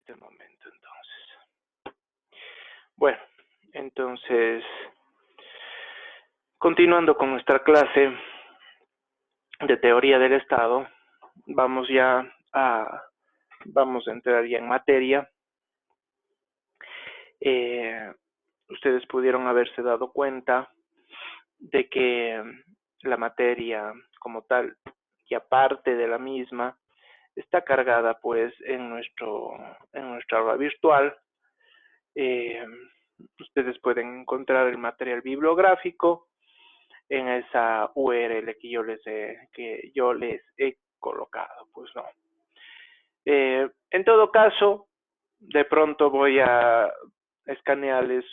este momento entonces. Bueno, entonces, continuando con nuestra clase de teoría del Estado, vamos a entrar ya en materia. Ustedes pudieron haberse dado cuenta de que la materia como tal y aparte de la misma está cargada pues en nuestra aula virtual. Ustedes pueden encontrar el material bibliográfico en esa URL que yo les he colocado, pues no. En todo caso, de pronto voy a escanearles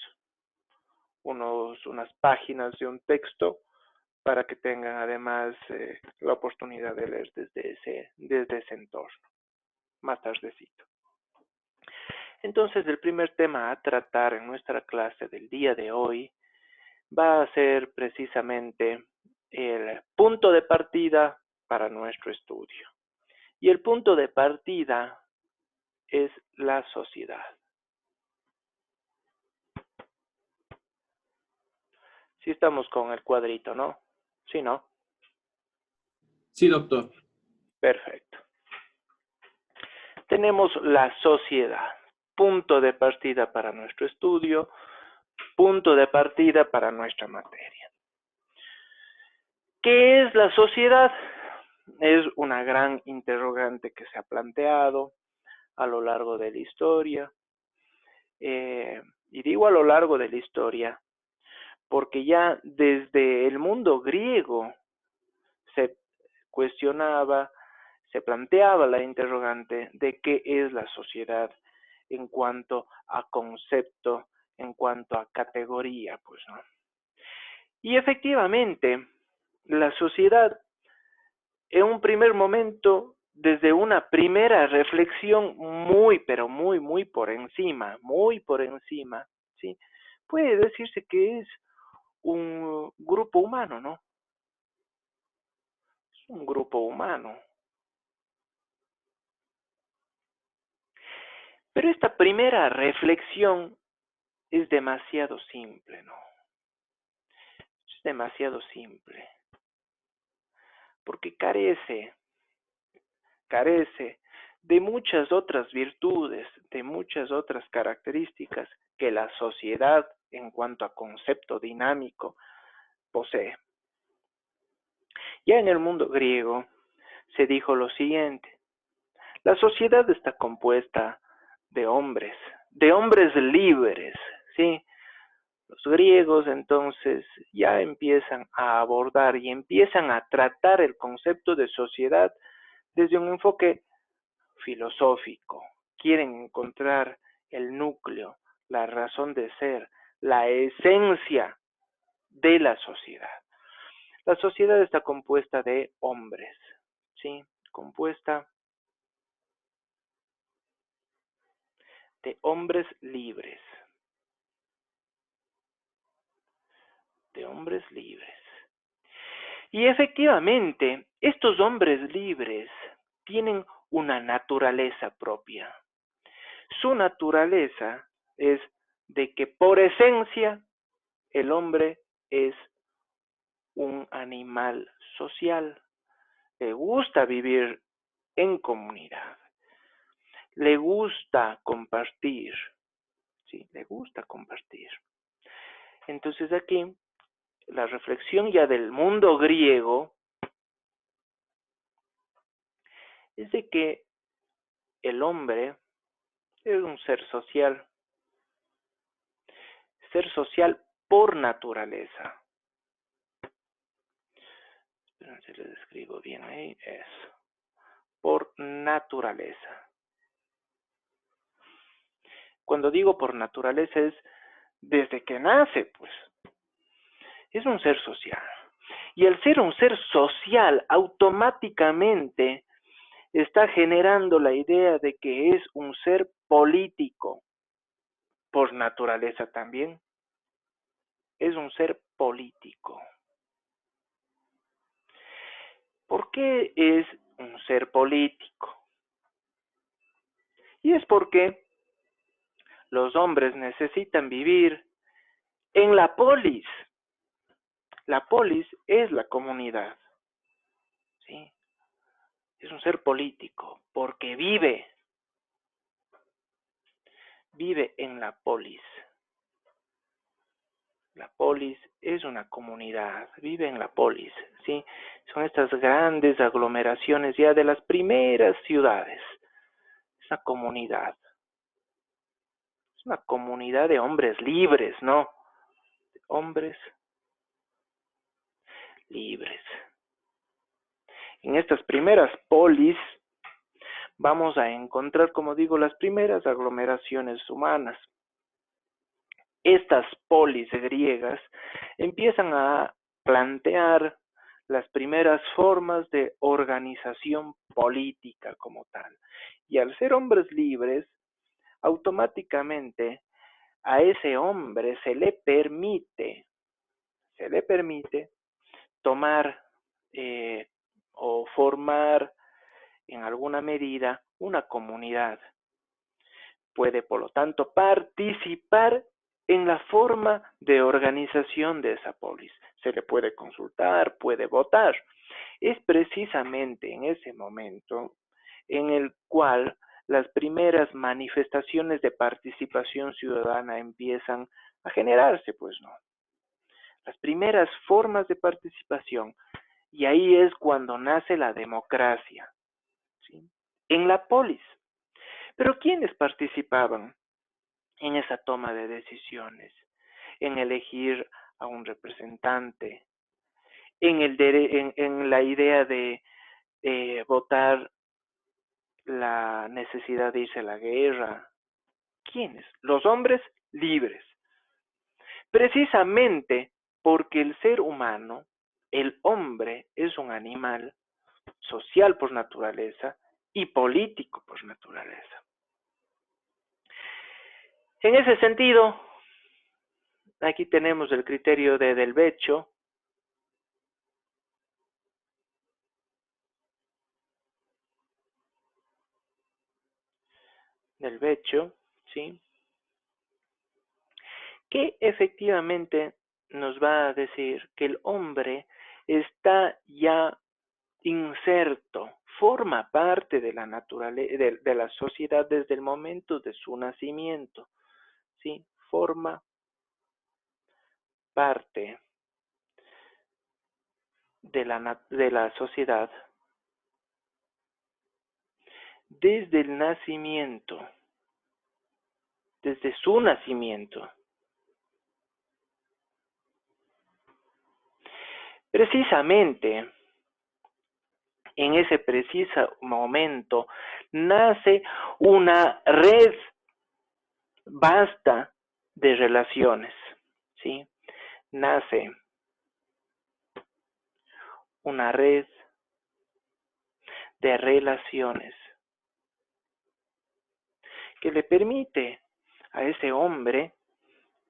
unas páginas de un texto para que tengan además la oportunidad de leer desde ese entorno, más tardecito. Entonces, el primer tema a tratar en nuestra clase del día de hoy va a ser precisamente el punto de partida para nuestro estudio. Y el punto de partida es la sociedad. Sí estamos con el cuadrito, ¿no? ¿Sí, no? Sí, doctor. Perfecto. Tenemos la sociedad, punto de partida para nuestro estudio, punto de partida para nuestra materia. ¿Qué es la sociedad? Es una gran interrogante que se ha planteado a lo largo de la historia. Y digo a lo largo de la historia porque ya desde el mundo griego se cuestionaba, se planteaba la interrogante de qué es la sociedad en cuanto a concepto, en cuanto a categoría, pues, ¿no? Y efectivamente, la sociedad, en un primer momento, desde una primera reflexión pero muy por encima, ¿sí? Puede decirse que es un grupo humano, ¿no? Es un grupo humano. Pero esta primera reflexión es demasiado simple, ¿no? Es demasiado simple. Porque carece de muchas otras virtudes, de muchas otras características que la sociedad en cuanto a concepto dinámico posee. Ya en el mundo griego se dijo lo siguiente: la sociedad está compuesta de hombres libres, ¿sí? Los griegos entonces ya empiezan a abordar y empiezan a tratar el concepto de sociedad desde un enfoque filosófico. Quieren encontrar el núcleo, la razón de ser, la esencia de la sociedad. La sociedad está compuesta de hombres, ¿sí? Compuesta de hombres libres. De hombres libres. Y efectivamente, estos hombres libres tienen una naturaleza propia. Su naturaleza es de que por esencia el hombre es un animal social. Le gusta vivir en comunidad. Le gusta compartir. Sí, le gusta compartir. Entonces aquí la reflexión ya del mundo griego es de que el hombre es un ser social por naturaleza. Esperen, les escribo bien ahí, eso. Por naturaleza. Cuando digo por naturaleza es desde que nace, pues. Es un ser social. Y al ser un ser social, automáticamente está generando la idea de que es un ser político. Por naturaleza también. Es un ser político. ¿Por qué es un ser político? Y es porque Los hombres necesitan vivir en la polis. La polis es la comunidad, ¿sí? Es un ser político porque vive en la polis. La polis es una comunidad, vive en la polis, ¿sí? Son estas grandes aglomeraciones ya de las primeras ciudades. Es una comunidad de hombres libres, ¿no? Hombres libres. En estas primeras polis vamos a encontrar, como digo, las primeras aglomeraciones humanas. Estas polis griegas empiezan a plantear las primeras formas de organización política como tal. Y al ser hombres libres, automáticamente a ese hombre se le permite tomar o formar en alguna medida una comunidad. Puede, por lo tanto, participar en la forma de organización de esa polis. Se le puede consultar, puede votar. Es precisamente en ese momento en el cual las primeras manifestaciones de participación ciudadana empiezan a generarse, pues no. Las primeras formas de participación, y ahí es cuando nace la democracia, ¿sí? En la polis. Pero ¿quiénes participaban en esa toma de decisiones? En elegir a un representante, en la idea de votar la necesidad de irse a la guerra. ¿Quiénes? Los hombres libres. Precisamente porque el ser humano, el hombre, es un animal social por naturaleza y político por naturaleza. En ese sentido, aquí tenemos el criterio de Delvecchio, ¿sí? Que efectivamente nos va a decir que el hombre está ya inserto, forma parte de la naturaleza, de la sociedad desde el momento de su nacimiento, ¿sí? Forma parte de la sociedad desde el nacimiento, desde su nacimiento. Precisamente en ese preciso momento nace una red vasta de relaciones, ¿sí? Nace una red de relaciones que le permite a ese hombre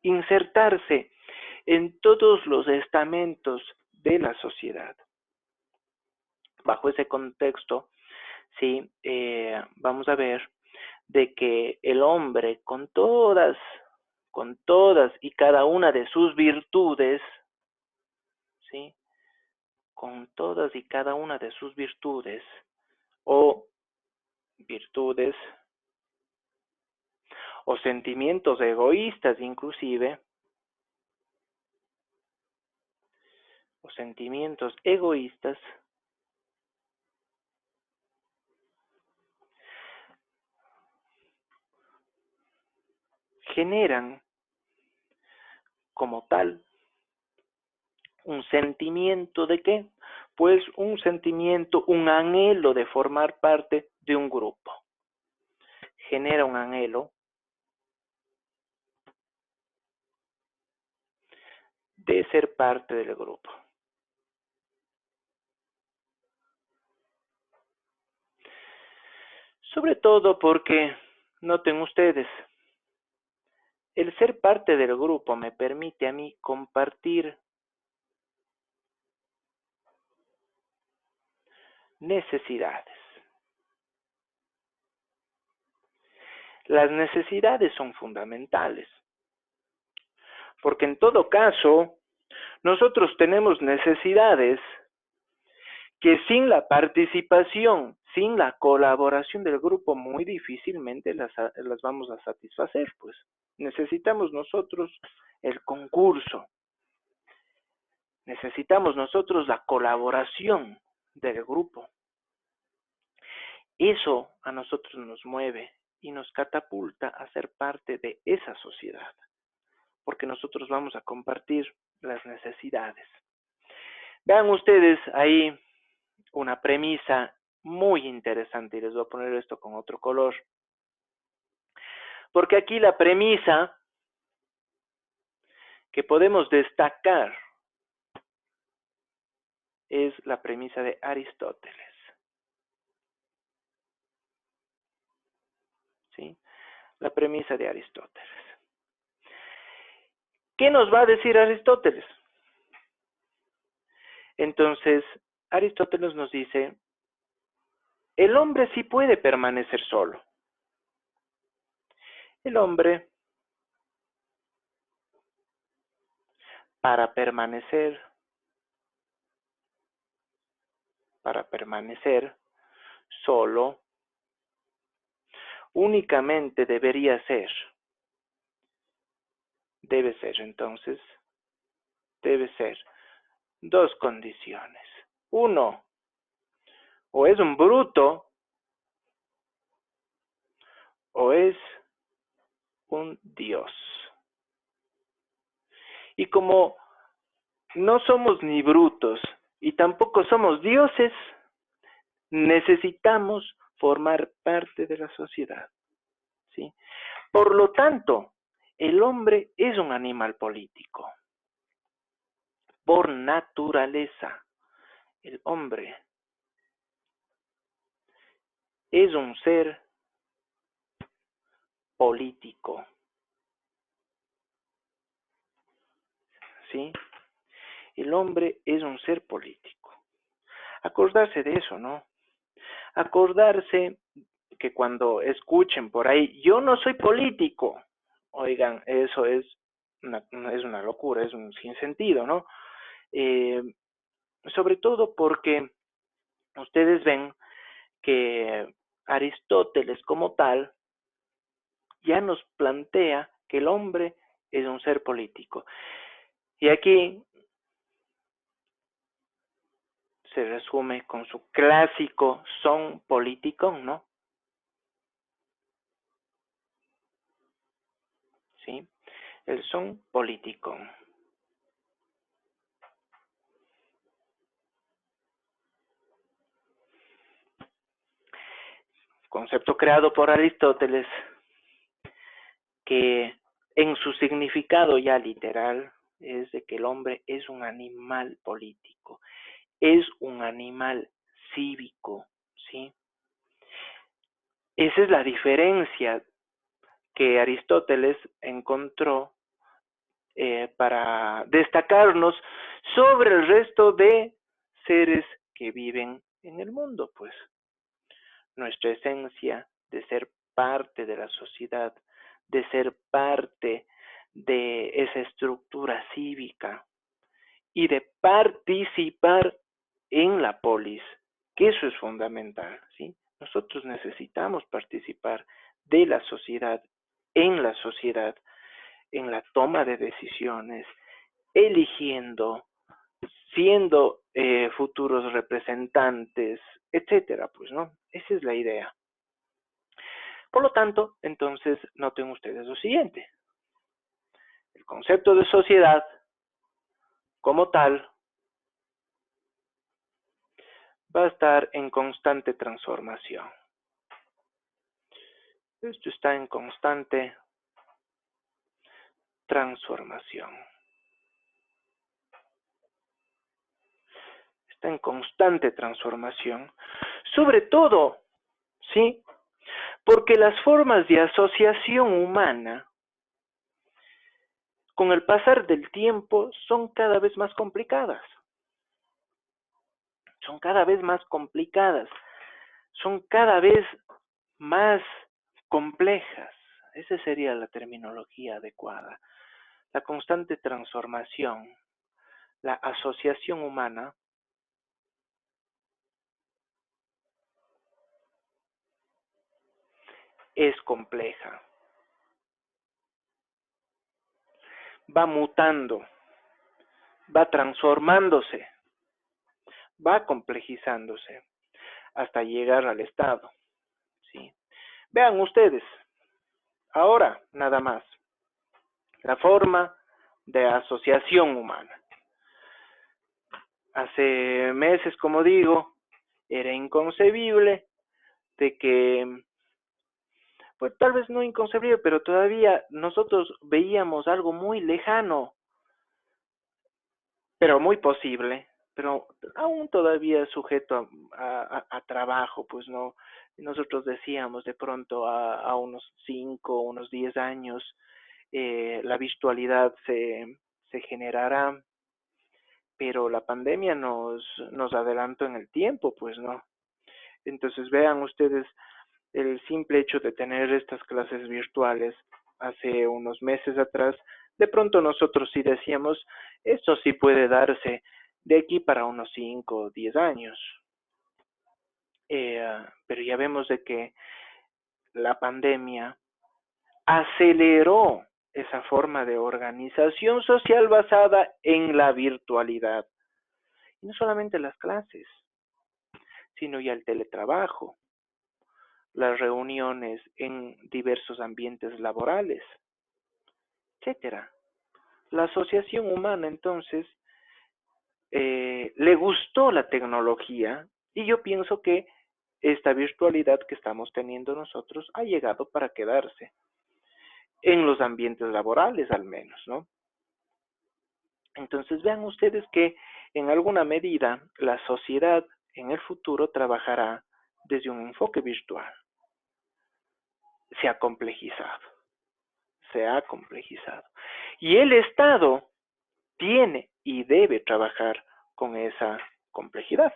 insertarse en todos los estamentos de la sociedad. Bajo ese contexto, sí, vamos a ver de que el hombre con todas y cada una de sus virtudes, ¿sí? Con todas y cada una de sus virtudes o virtudes o sentimientos egoístas inclusive, o sentimientos egoístas, generan como tal un sentimiento de qué? Pues un sentimiento, un anhelo de formar parte de un grupo. Genera un anhelo de ser parte del grupo. Sobre todo porque, noten ustedes, el ser parte del grupo me permite a mí compartir necesidades. Las necesidades son fundamentales, porque en todo caso, nosotros tenemos necesidades que sin la participación, sin la colaboración del grupo, muy difícilmente las vamos a satisfacer, pues. Necesitamos nosotros el concurso, necesitamos nosotros la colaboración del grupo. Eso a nosotros nos mueve y nos catapulta a ser parte de esa sociedad, porque nosotros vamos a compartir las necesidades. Vean ustedes ahí una premisa muy interesante, y les voy a poner esto con otro color, porque aquí la premisa que podemos destacar es la premisa de Aristóteles. ¿Sí? La premisa de Aristóteles. ¿Qué nos va a decir Aristóteles? Entonces, Aristóteles nos dice, el hombre sí puede permanecer solo. El hombre, para permanecer solo, únicamente debe ser dos condiciones. Uno, o es un bruto, o es un dios. Y como no somos ni brutos y tampoco somos dioses, necesitamos formar parte de la sociedad, ¿sí? Por lo tanto, el hombre es un animal político. Por naturaleza, el hombre es un ser político, ¿sí? El hombre es un ser político. Acordarse de eso, ¿no? Acordarse que cuando escuchen por ahí, yo no soy político, oigan, eso es una locura, es un sinsentido, ¿no? Sobre todo porque ustedes ven que Aristóteles como tal ya nos plantea que el hombre es un ser político. Y aquí se resume con su clásico son político, ¿no? ¿Sí? El son político. Concepto creado por Aristóteles que en su significado ya literal es de que el hombre es un animal político, es un animal cívico, ¿sí? Esa es la diferencia que Aristóteles encontró para destacarnos sobre el resto de seres que viven en el mundo, pues. Nuestra esencia de ser parte de la sociedad, de ser parte de esa estructura cívica y de participar en la polis, que eso es fundamental, ¿sí? Nosotros necesitamos participar de la sociedad, en la toma de decisiones, eligiendo, siendo futuros representantes, etcétera, pues, ¿no? Esa es la idea. Por lo tanto, entonces, noten ustedes lo siguiente. El concepto de sociedad, como tal, va a estar en constante transformación. Esto está en constante transformación. Está en constante transformación. Sobre todo, ¿sí? Porque las formas de asociación humana, con el pasar del tiempo, son cada vez más complicadas. Son cada vez más complicadas. Son cada vez más complejas. Esa sería la terminología adecuada. La constante transformación, la asociación humana es compleja. Va mutando, va transformándose, va complejizándose hasta llegar al estado, ¿sí? Vean ustedes, ahora nada más, la forma de asociación humana. Hace meses, como digo, era inconcebible de que, pues tal vez no inconcebible, pero todavía nosotros veíamos algo muy lejano, pero muy posible, pero aún todavía sujeto a trabajo, pues no. Nosotros decíamos de pronto a unos 5, unos 10 años, la virtualidad se generará, pero la pandemia nos adelantó en el tiempo, pues no. Entonces vean ustedes el simple hecho de tener estas clases virtuales hace unos meses atrás, de pronto nosotros sí decíamos, esto sí puede darse de aquí para unos 5 o 10 años. Pero ya vemos de que la pandemia aceleró esa forma de organización social basada en la virtualidad. Y no solamente las clases, sino ya el teletrabajo, las reuniones en diversos ambientes laborales, etcétera. La asociación humana, entonces, le gustó la tecnología y yo pienso que esta virtualidad que estamos teniendo nosotros ha llegado para quedarse, en los ambientes laborales al menos, ¿no? Entonces vean ustedes que en alguna medida la sociedad en el futuro trabajará desde un enfoque virtual. Se ha complejizado, se ha complejizado. Y el Estado tiene y debe trabajar con esa complejidad.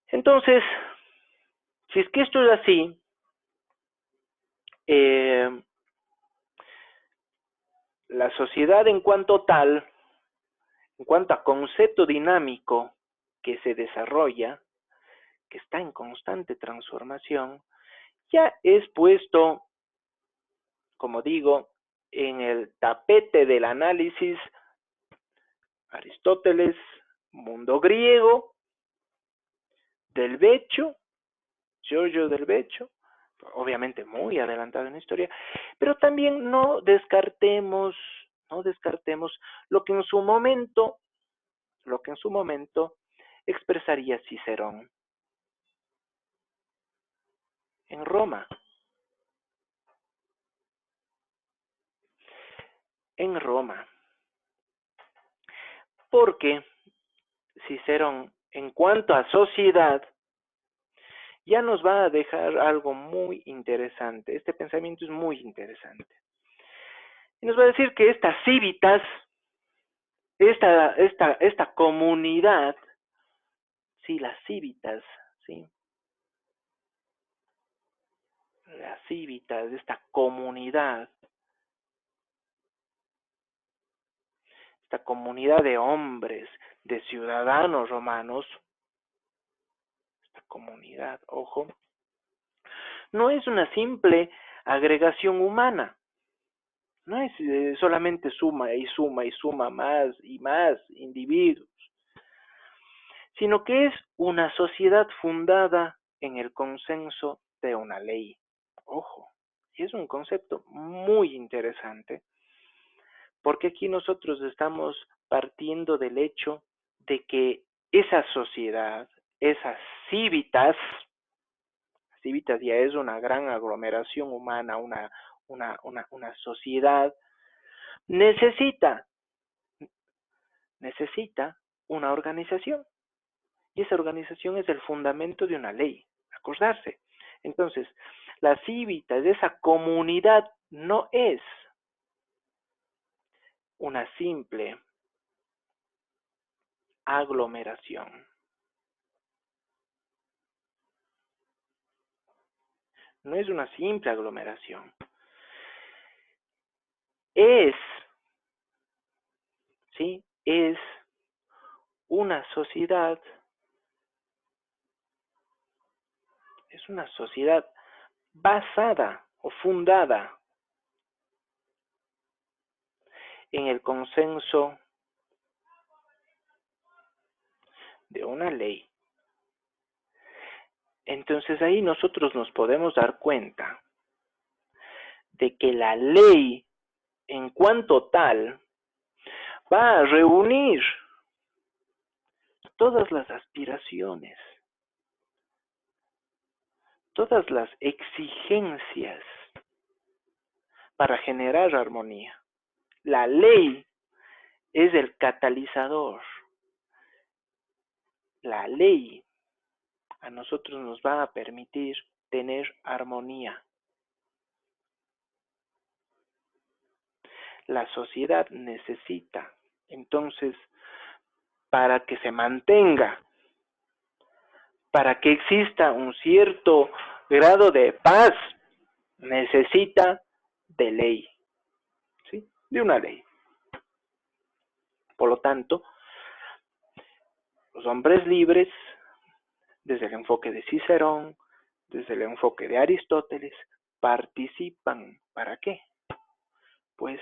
Entonces, si es que esto es así, la sociedad en cuanto tal, en cuanto a concepto dinámico que se desarrolla, que está en constante transformación, ya es puesto, como digo, en el tapete del análisis Aristóteles, mundo griego, del Beccio, Giorgio del Beccio, obviamente muy adelantado en la historia, pero también no descartemos lo que en su momento expresaría Cicerón en Roma. En Roma. Porque Cicerón, en cuanto a sociedad, ya nos va a dejar algo muy interesante. Este pensamiento es muy interesante. Y nos va a decir que estas civitas, esta comunidad, sí, las civitas, sí, las civitas, esta comunidad de hombres, de ciudadanos romanos, esta comunidad, ojo, no es una simple agregación humana, no es solamente suma y suma y suma más y más individuos, sino que es una sociedad fundada en el consenso de una ley. Ojo, y es un concepto muy interesante, porque aquí nosotros estamos partiendo del hecho de que esa sociedad, esas civitas ya es una gran aglomeración humana, una sociedad, necesita una organización. Y esa organización es el fundamento de una ley, acordarse. Entonces, la civitas de esa comunidad no es una simple aglomeración. No es una simple aglomeración. es, ¿sí? Es una sociedad, basada o fundada en el consenso de una ley. Entonces ahí nosotros nos podemos dar cuenta de que la ley en cuanto tal va a reunir todas las aspiraciones, todas las exigencias para generar armonía. La ley es el catalizador. La ley a nosotros nos va a permitir tener armonía. La sociedad necesita, entonces, para que se mantenga, para que exista un cierto grado de paz, necesita de ley, ¿sí? De una ley. Por lo tanto, los hombres libres, desde el enfoque de Cicerón, desde el enfoque de Aristóteles, participan. ¿Para qué? Pues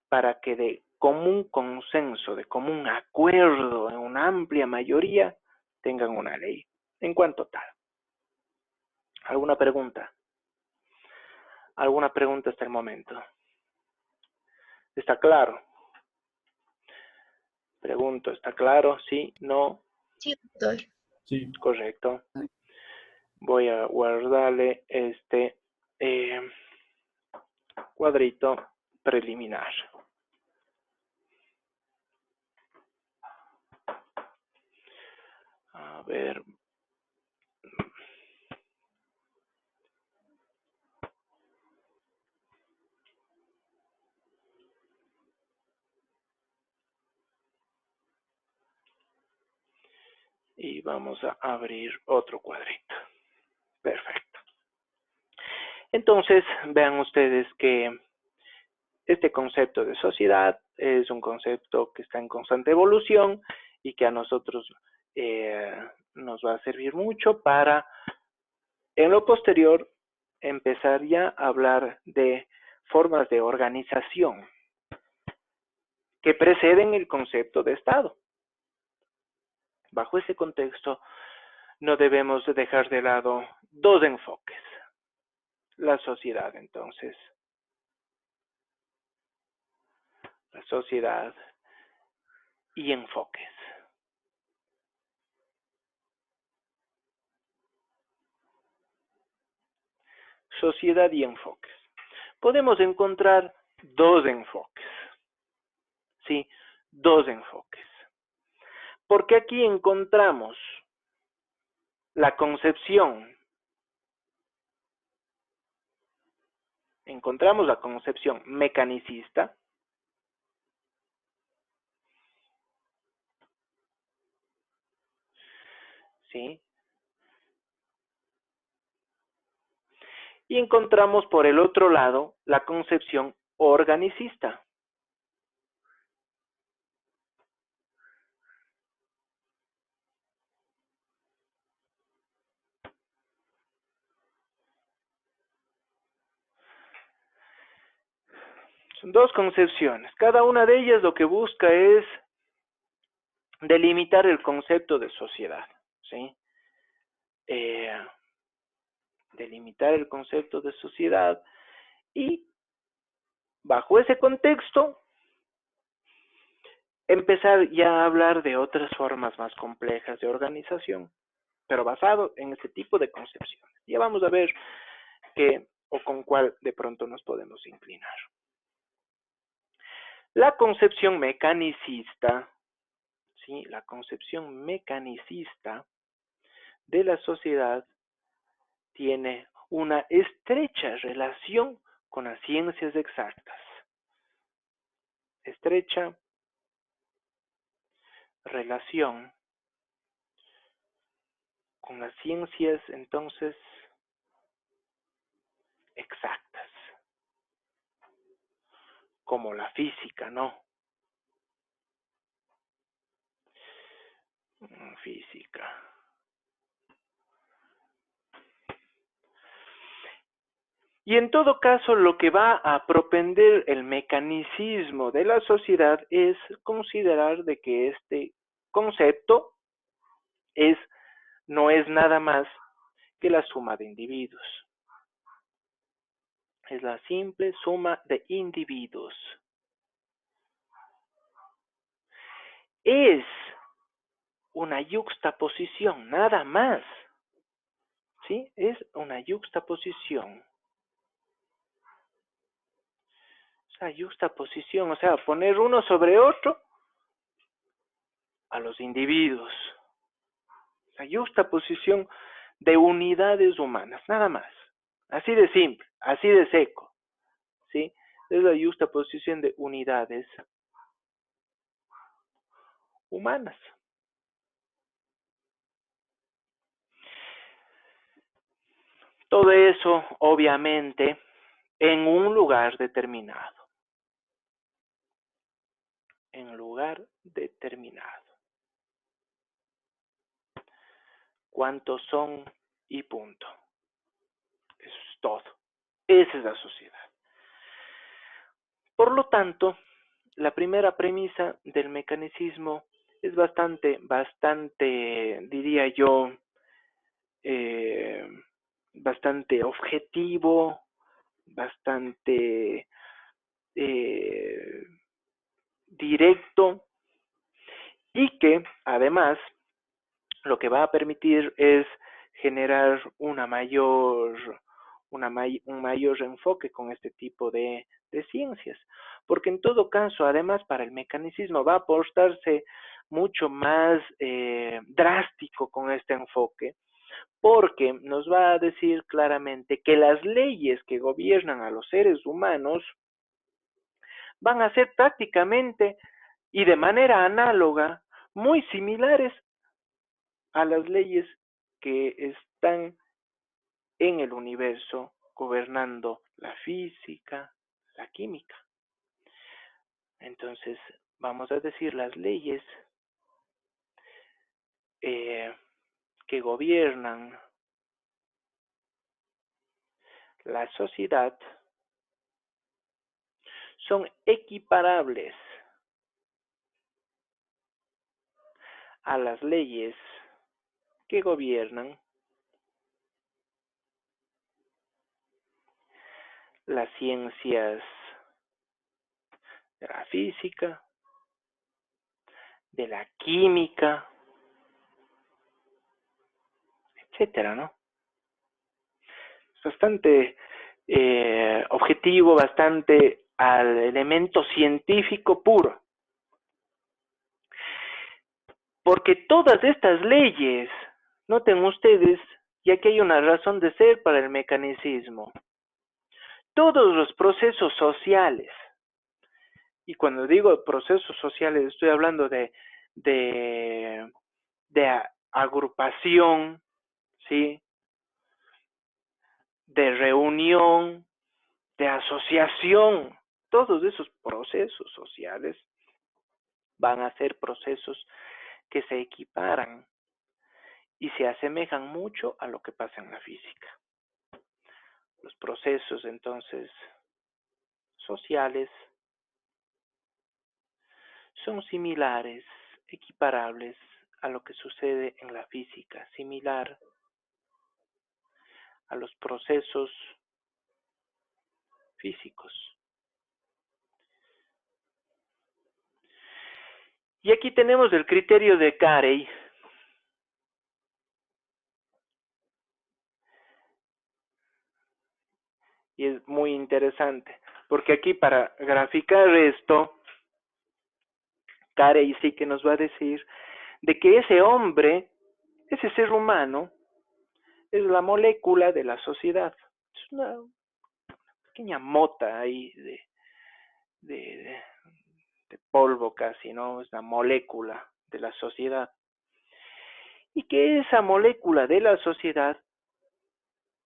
para que de común consenso, de común acuerdo, en una amplia mayoría, tengan una ley. En cuanto tal. ¿Alguna pregunta? ¿Alguna pregunta hasta el momento? ¿Está claro? Pregunto, ¿está claro? ¿Sí? ¿No? Sí, doctor. Sí. Correcto. Voy a guardarle este cuadrito preliminar. A ver. Y vamos a abrir otro cuadrito. Perfecto. Entonces, vean ustedes que este concepto de sociedad es un concepto que está en constante evolución y que a nosotros nos va a servir mucho para, en lo posterior, empezar ya a hablar de formas de organización que preceden el concepto de Estado. Bajo ese contexto, no debemos dejar de lado dos enfoques. La sociedad, entonces. La sociedad y enfoques. Sociedad y enfoques. Podemos encontrar dos enfoques. ¿Sí? Dos enfoques. Porque aquí encontramos la concepción. Encontramos la concepción mecanicista. ¿Sí? Y encontramos por el otro lado la concepción organicista. Son dos concepciones. Cada una de ellas lo que busca es delimitar el concepto de sociedad. ¿Sí? Delimitar el concepto de sociedad y bajo ese contexto empezar ya a hablar de otras formas más complejas de organización, pero basado en ese tipo de concepciones. Ya vamos a ver qué o con cuál de pronto nos podemos inclinar. La concepción mecanicista, ¿sí? La concepción mecanicista de la sociedad tiene una estrecha relación con las ciencias exactas. Estrecha relación con las ciencias, entonces, exactas. como la física, ¿no? Física. Y en todo caso, lo que va a propender el mecanicismo de la sociedad es considerar de que este concepto no es nada más que la suma de individuos. Es la simple suma de individuos. Es una yuxtaposición, nada más. ¿Sí? Es una yuxtaposición. Esa yuxtaposición, o sea, poner uno sobre otro a los individuos. La yuxtaposición de unidades humanas, nada más. Así de simple, así de seco. ¿Sí? Es la yuxtaposición de unidades humanas. Todo eso, obviamente, en un lugar determinado. En lugar determinado. ¿Cuántos son? Y punto. Eso es todo. Esa es la sociedad. Por lo tanto, la primera premisa del mecanicismo es bastante, diría yo, bastante objetivo, bastante directo, y que además lo que va a permitir es generar un mayor enfoque con este tipo de ciencias, porque en todo caso, además, para el mecanicismo va a aportarse mucho más drástico con este enfoque, porque nos va a decir claramente que las leyes que gobiernan a los seres humanos van a ser prácticamente y de manera análoga muy similares a las leyes que están en el universo gobernando la física, la química. Entonces, vamos a decir las leyes que gobiernan la sociedad son equiparables a las leyes que gobiernan las ciencias de la física, de la química, etcétera, ¿no? Es bastante objetivo, bastante al elemento científico puro. Porque todas estas leyes, noten ustedes, y aquí hay una razón de ser para el mecanicismo, todos los procesos sociales, y cuando digo procesos sociales estoy hablando de agrupación, ¿sí? De reunión, de asociación, todos esos procesos sociales van a ser procesos que se equiparan y se asemejan mucho a lo que pasa en la física. Los procesos, entonces, sociales son similares, equiparables a lo que sucede en la física, similar a los procesos físicos. Y aquí tenemos el criterio de Carey. Y es muy interesante, porque aquí para graficar esto, Carey sí que nos va a decir de que ese hombre, ese ser humano, es la molécula de la sociedad. Es una pequeña mota ahí de polvo casi, ¿no? Es la molécula de la sociedad. Y que esa molécula de la sociedad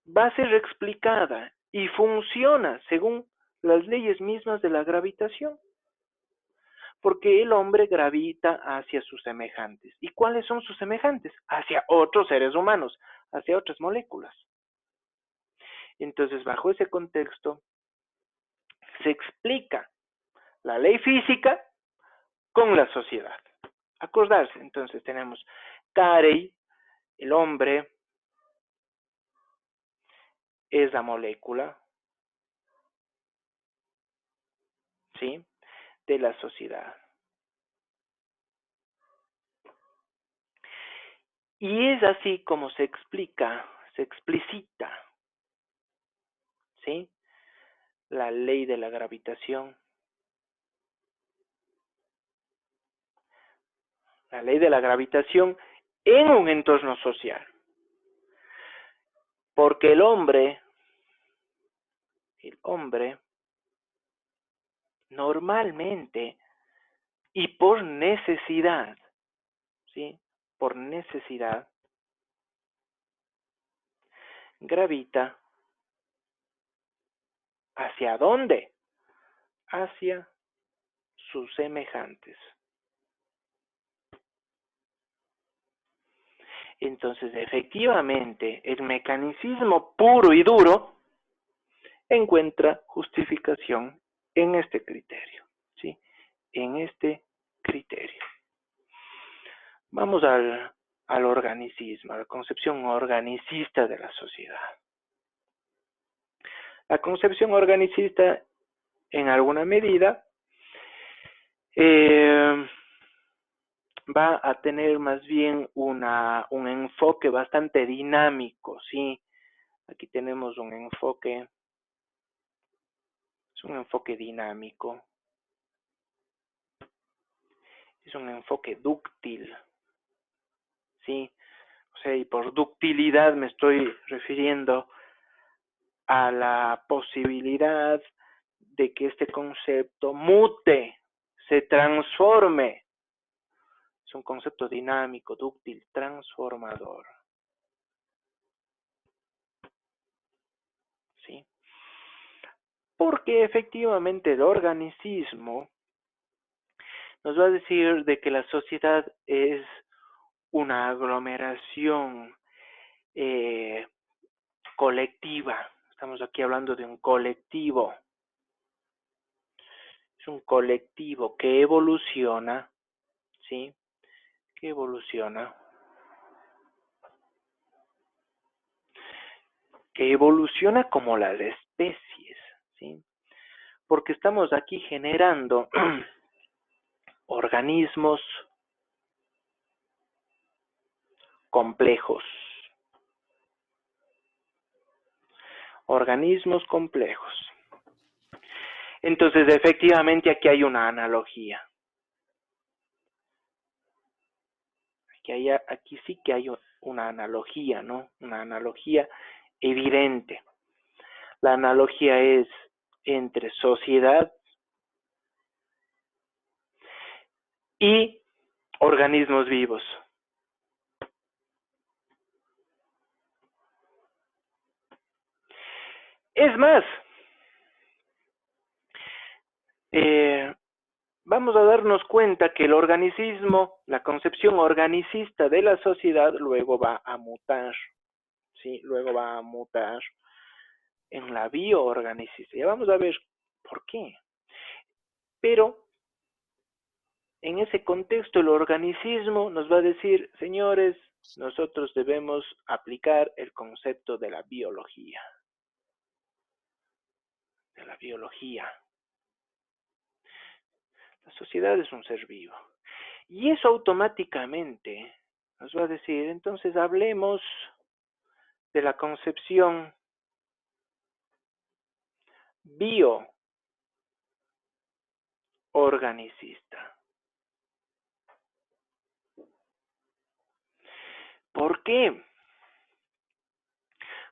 va a ser explicada y funciona según las leyes mismas de la gravitación, porque el hombre gravita hacia sus semejantes. ¿Y cuáles son sus semejantes? Hacia otros seres humanos, hacia otras moléculas. Entonces, bajo ese contexto, se explica la ley física con la sociedad. Acordarse, entonces tenemos Carey, el hombre, es la molécula, ¿sí?, de la sociedad. Y es así como se explica, se explicita, ¿sí?, la ley de la gravitación. La ley de la gravitación en un entorno social. Porque el hombre normalmente y por necesidad, ¿sí?, por necesidad, gravita ¿hacia dónde? Hacia sus semejantes. Entonces, efectivamente, el mecanicismo puro y duro encuentra justificación en este criterio, ¿sí?, en este criterio. Vamos al organicismo, a la concepción organicista de la sociedad. La concepción organicista, en alguna medida, va a tener más bien un enfoque bastante dinámico, ¿sí? Aquí tenemos un enfoque, es un enfoque dinámico, es un enfoque dúctil, ¿sí? O sea, y por ductilidad me estoy refiriendo a la posibilidad de que este concepto mute, se transforme. Es un concepto dinámico, dúctil, transformador. ¿Sí? Porque efectivamente el organicismo nos va a decir de que la sociedad es una aglomeración colectiva. Estamos aquí hablando de un colectivo. Es un colectivo que evoluciona, ¿sí? Que evoluciona como las especies, ¿sí? Porque estamos aquí generando organismos complejos. Organismos complejos. Entonces, efectivamente, aquí hay una analogía. Aquí sí que hay una analogía, ¿no? Una analogía evidente. La analogía es entre sociedad y organismos vivos. Es más, vamos a darnos cuenta que el organicismo, la concepción organicista de la sociedad, luego va a mutar, ¿sí? Luego va a mutar en la bioorganicista. Ya vamos a ver por qué. Pero en ese contexto el organicismo nos va a decir, señores, nosotros debemos aplicar el concepto de la biología. De la biología. La sociedad es un ser vivo. Y eso automáticamente nos va a decir, entonces hablemos de la concepción bioorganicista. ¿Por qué?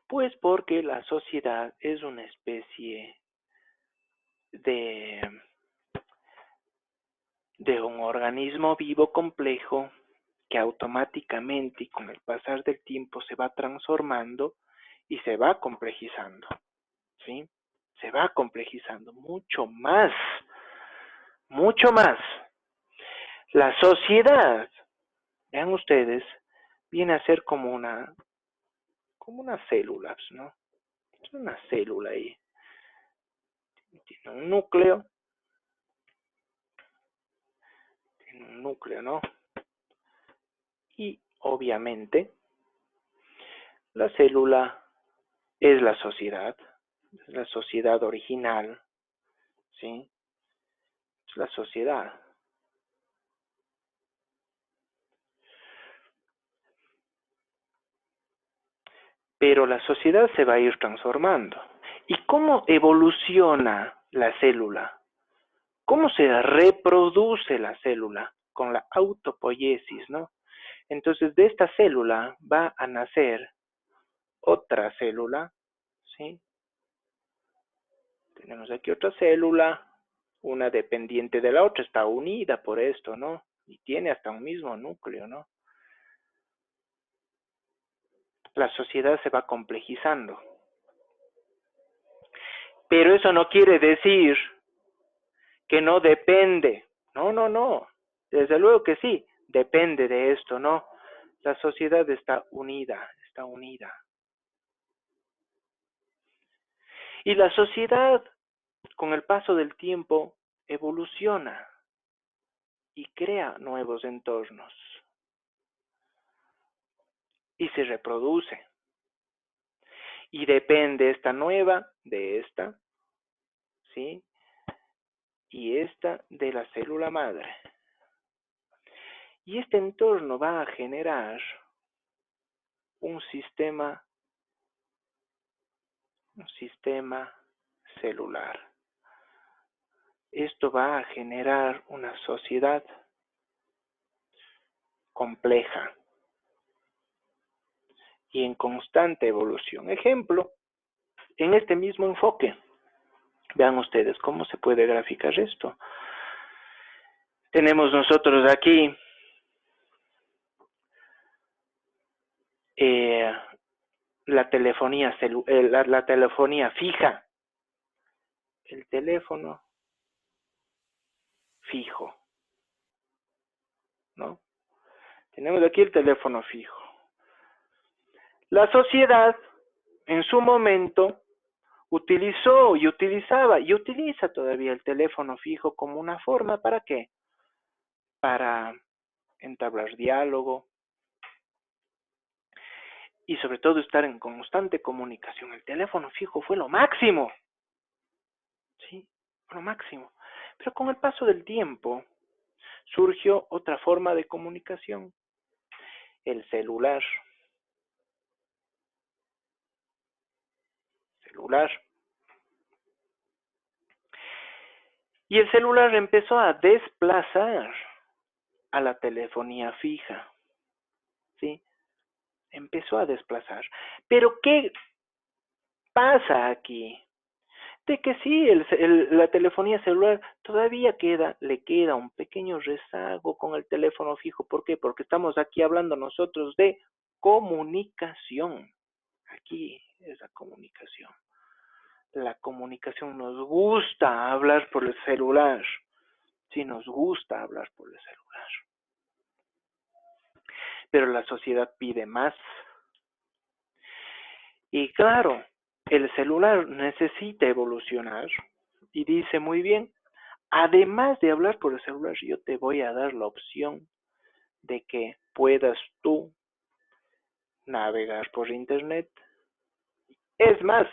Pues porque la sociedad es una especie de un organismo vivo complejo que automáticamente y con el pasar del tiempo se va transformando y se va complejizando, ¿sí? se va complejizando mucho más, mucho más. La sociedad, vean ustedes, viene a ser como una célula, ¿no? Es una célula ahí. Tiene un núcleo, ¿no? Y obviamente la célula es la sociedad original, ¿sí? Es la sociedad. Pero la sociedad se va a ir transformando. ¿Y cómo evoluciona la célula? ¿Cómo se reproduce la célula? Con la autopoiesis, ¿no? Entonces, de esta célula va a nacer otra célula, ¿sí? Tenemos aquí otra célula, una dependiente de la otra, está unida por esto, ¿no? Y tiene hasta un mismo núcleo, ¿no? La sociedad se va complejizando. Pero eso no quiere decir que no depende. No, no, no. Desde luego que sí, depende de esto, ¿no? La sociedad está unida, está unida. Y la sociedad, con el paso del tiempo, evoluciona y crea nuevos entornos. Y se reproduce. Y depende esta nueva de esta, ¿sí? Y esta de la célula madre. Y este entorno va a generar un sistema celular. Esto va a generar una sociedad compleja y en constante evolución. Ejemplo, en este mismo enfoque, vean ustedes cómo se puede graficar esto. Tenemos nosotros aquí la telefonía fija, el teléfono fijo, ¿no? Tenemos aquí el teléfono fijo. La sociedad, en su momento, utilizó y utilizaba y utiliza todavía el teléfono fijo como una forma, ¿para qué? Para entablar diálogo y sobre todo estar en constante comunicación. El teléfono fijo fue lo máximo, ¿sí? Lo máximo. Pero con el paso del tiempo surgió otra forma de comunicación, el celular. Y el celular empezó a desplazar a la telefonía fija, ¿sí? Empezó a desplazar. Pero ¿qué pasa aquí? De que sí, la telefonía celular todavía le queda un pequeño rezago con el teléfono fijo. ¿Por qué? Porque estamos aquí hablando nosotros de comunicación. Aquí es la comunicación. La comunicación, nos gusta hablar por el celular. Sí, nos gusta hablar por el celular. Pero la sociedad pide más. Y claro, el celular necesita evolucionar y dice muy bien, además de hablar por el celular, yo te voy a dar la opción de que puedas tú navegar por internet. Es más,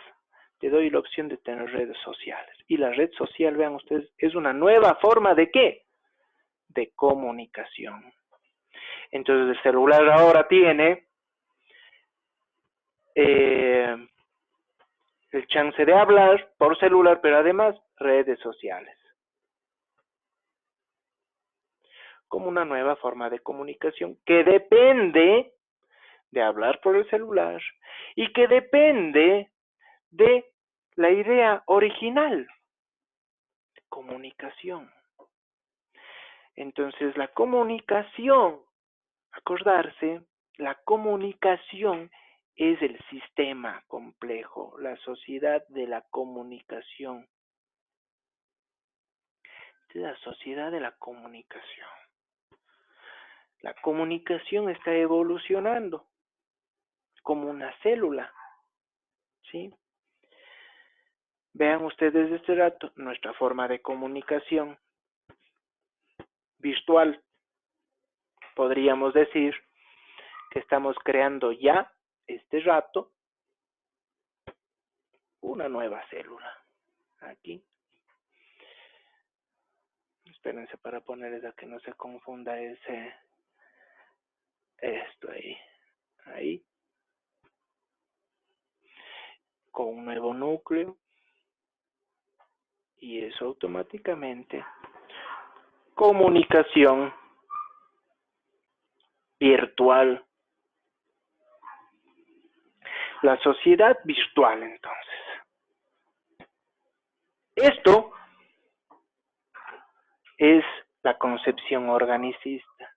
te doy la opción de tener redes sociales. Y la red social, vean ustedes, es una nueva forma ¿de qué? De comunicación. Entonces el celular ahora tiene el chance de hablar por celular, pero además redes sociales. Como una nueva forma de comunicación que depende de hablar por el celular y que depende de la idea original, comunicación. Entonces la comunicación, acordarse, la comunicación es el sistema complejo, la sociedad de la comunicación. Es la sociedad de la comunicación. La comunicación está evolucionando como una célula, ¿sí? Vean ustedes este rato nuestra forma de comunicación virtual. Podríamos decir que estamos creando ya este rato una nueva célula. Aquí. Espérense para ponerles a que no se confunda esto ahí. Ahí. Con un nuevo núcleo. Y eso automáticamente. Comunicación virtual. La sociedad virtual, entonces. Esto es la concepción organicista.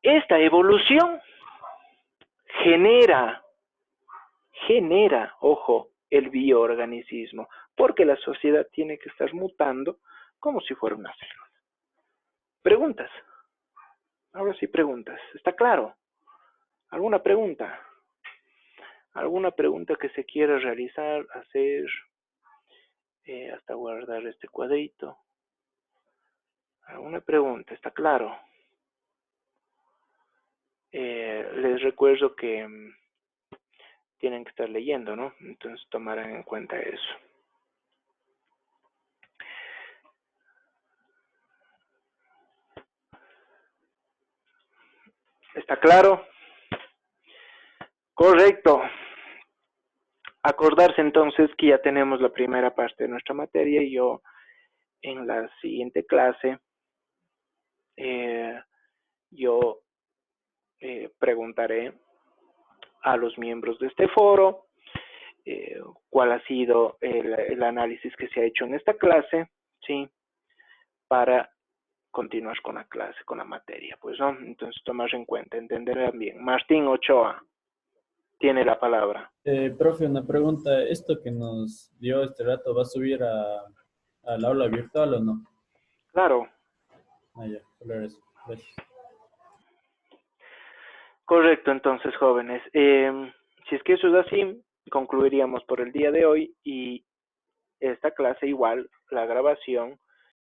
Esta evolución genera, ojo, el bioorganicismo, porque la sociedad tiene que estar mutando como si fuera una célula. ¿Preguntas? Ahora sí preguntas. ¿Está claro? ¿Alguna pregunta? ¿Alguna pregunta que se quiera realizar, hacer? Hasta guardar este cuadrito. ¿Alguna pregunta? ¿Está claro? Les recuerdo que tienen que estar leyendo, ¿no? Entonces tomarán en cuenta eso. ¿Está claro? Correcto. Acordarse entonces que ya tenemos la primera parte de nuestra materia y yo en la siguiente clase yo preguntaré a los miembros de este foro cuál ha sido el análisis que se ha hecho en esta clase, ¿sí? Para continuar con la clase, con la materia, pues, ¿no? Entonces, tomar en cuenta, entenderán bien. Martín Ochoa tiene la palabra. Profe, una pregunta. ¿Esto que nos dio este rato va a subir al aula virtual o no? Claro. Ya, solo eso. Gracias. Correcto, entonces, jóvenes. Si es que eso es así, concluiríamos por el día de hoy y esta clase igual, la grabación,